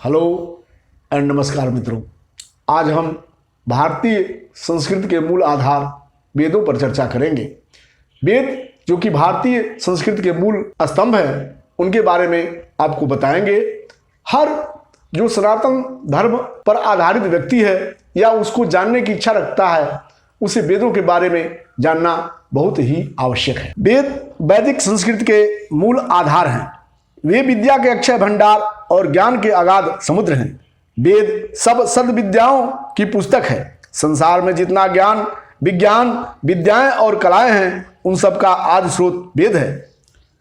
Hello and नमस्कार मित्रों। आज हम भारतीय संस्कृति के मूल आधार वेदों पर चर्चा करेंगे। वेद जो कि भारतीय संस्कृति के मूल स्तंभ हैं, उनके बारे में आपको बताएंगे। हर जो सनातन धर्म पर आधारित व्यक्ति है या उसको जानने की इच्छा रखता है, उसे वेदों के बारे में जानना बहुत ही आवश्यक है। वेद वैदिक संस्कृति के मूल आधार हैं। वे विद्या के अक्षय भंडार और ज्ञान के अगाध समुद्र हैं। वेद सब सद्विद्याओं की पुस्तक है। संसार में जितना ज्ञान, विज्ञान, विद्याएं और कलाएं हैं, उन सब का आदि स्रोत वेद है।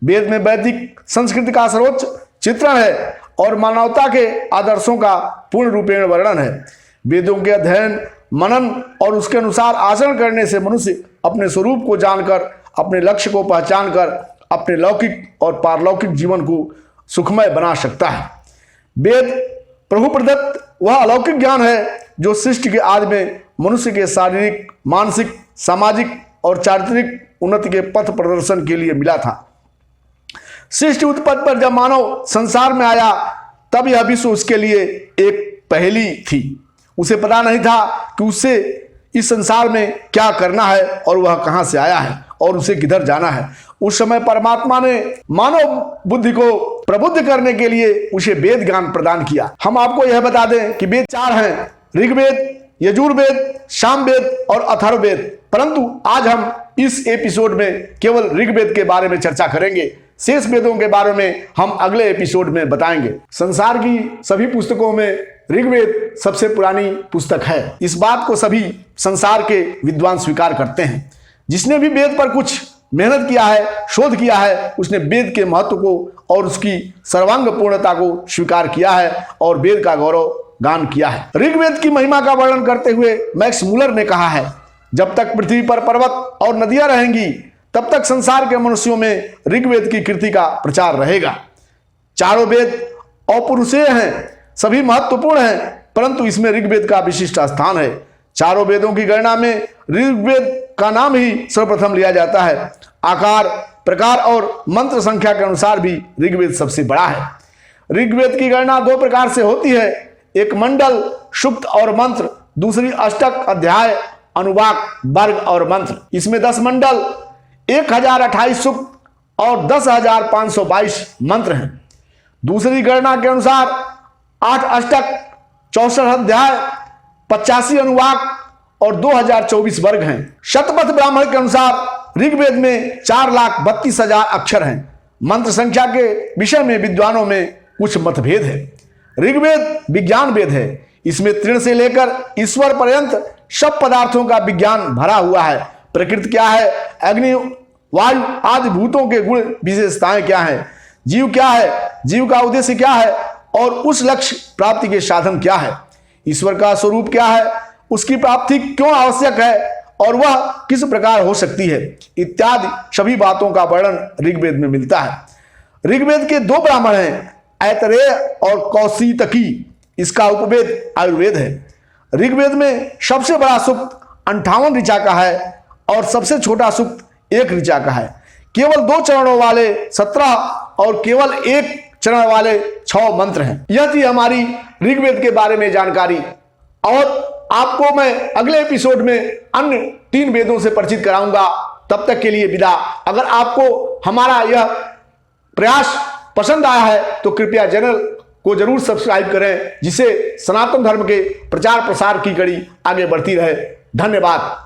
वेद में वैदिक संस्कृति का सर्वोच्च चित्रण है और मानवता के आदर्शों का पूर्ण रूपेण वर्णन है। वेदों के अध्ययन, मनन और उसके अनुसार आचरण करने से मनुष्य अपने स्वरूप को जानकर, अपने लक्ष्य को पहचानकर अपने लौकिक और पारलौकिक जीवन को सुखमय बना सकता है। वेद प्रभु प्रदत्त वह अलौकिक ज्ञान है जो सृष्टि के आदि में मनुष्य के शारीरिक, मानसिक, सामाजिक और चारित्रिक उन्नति के पथ प्रदर्शन के लिए मिला था। सृष्टि उत्पत्ति पर जब मानव संसार में आया, तब यह विश्व उसके लिए एक पहेली थी। उसे पता नहीं था कि उससे इस संसार में क्या करना है और वह कहां से आया है और उसे किधर जाना है। उस समय परमात्मा ने मानव बुद्धि को प्रबुद्ध करने के लिए उसे वेद ज्ञान प्रदान किया। हम आपको यह बता दें कि वेद 4 हैं: ऋग्वेद, यजुर्वेद, सामवेद और अथर्ववेद। परंतु आज हम इस एपिसोड में केवल ऋग्वेद के बारे में चर्चा करेंगे। शेष वेदों के बारे में हम अगले एपिसोड में बताएंगे। संसार की सभी पुस्तकों में ऋग्वेद सबसे पुरानी पुस्तक है। इस बात को सभी संसार के विद्वान स्वीकार करते हैं। जिसने भी वेद पर कुछ मेहनत किया है, शोध किया है, उसने वेद के महत्व को और उसकी सर्वांग पूर्णता को स्वीकार किया है और वेद का गौरव गान किया है। ऋग्वेद की महिमा का वर्णन करते हुए मैक्स मूलर ने कहा है, जब तक पृथ्वी पर पर्वत और नदियां रहेंगी, तब तक संसार के मनुष्यों में ऋग्वेद की कृति का प्रचार रहेगा। चारों वेद अपौरुषेय हैं, सभी महत्वपूर्ण हैं, परंतु इसमें ऋग्वेद का विशिष्ट स्थान है। चारों वेदों की गणना में ऋग्वेद का नाम ही सर्वप्रथम लिया जाता है। आकार, प्रकार और मंत्र संख्या के अनुसार भी ऋग्वेद सबसे बड़ा है। ऋग्वेद की गणना 2 प्रकार से होती है: एक मंडल, सूक्त और मंत्र; दूसरी अष्टक, अध्याय, अनुवाक, वर्ग और मंत्र। इसमें 10 मंडल, 1028 सूक्त और 10,522 मंत्र हैं। दूसरी गणना के अनुसार 8 अष्टक, 64 अध्याय, 85 अनुवाक और 2024 वर्ग हैं। शतपथ ब्राह्मण के अनुसार ऋग्वेद में 4,32,000 अक्षर हैं। मंत्र संख्या के विषय में विद्वानों में कुछ मतभेद है। ऋग्वेद विज्ञान वेद है। इसमें तृण से लेकर ईश्वर पर्यंत सब पदार्थों का विज्ञान भरा हुआ है। प्रकृति क्या है, अग्नि, वायु आदि भूतों के गुण विशेषताएं क्या हैं, जीव क्या है, जीव का उद्देश्य क्या है और उस लक्ष्य प्राप्ति के साधन क्या है, ईश्वर का स्वरूप क्या है, उसकी प्राप्ति क्यों आवश्यक है और वह किस प्रकार हो सकती है, इत्यादि सभी बातों का वर्णन ऋग्वेद में मिलता है। ऋग्वेद के 2 ब्राह्मण हैं, ऐतरेय और कौशितकी। इसका उपवेद आयुर्वेद है। ऋग्वेद में सबसे बड़ा सूक्त 58 ऋचा का है और सबसे छोटा सूक्त 1 ऋचा का है। केवल 2 चरणों वाले 17 और केवल 1 चरण वाले 6 मंत्र हैं। यह थी हमारी ऋग्वेद के बारे में जानकारी और आपको मैं अगले एपिसोड में अन्य 3 वेदों से परिचित कराऊंगा। तब तक के लिए विदा। अगर आपको हमारा यह प्रयास पसंद आया है तो कृपया चैनल को जरूर सब्सक्राइब करें, जिससे सनातन धर्म के प्रचार प्रसार की कड़ी आगे बढ़ती रहे। धन्यवाद।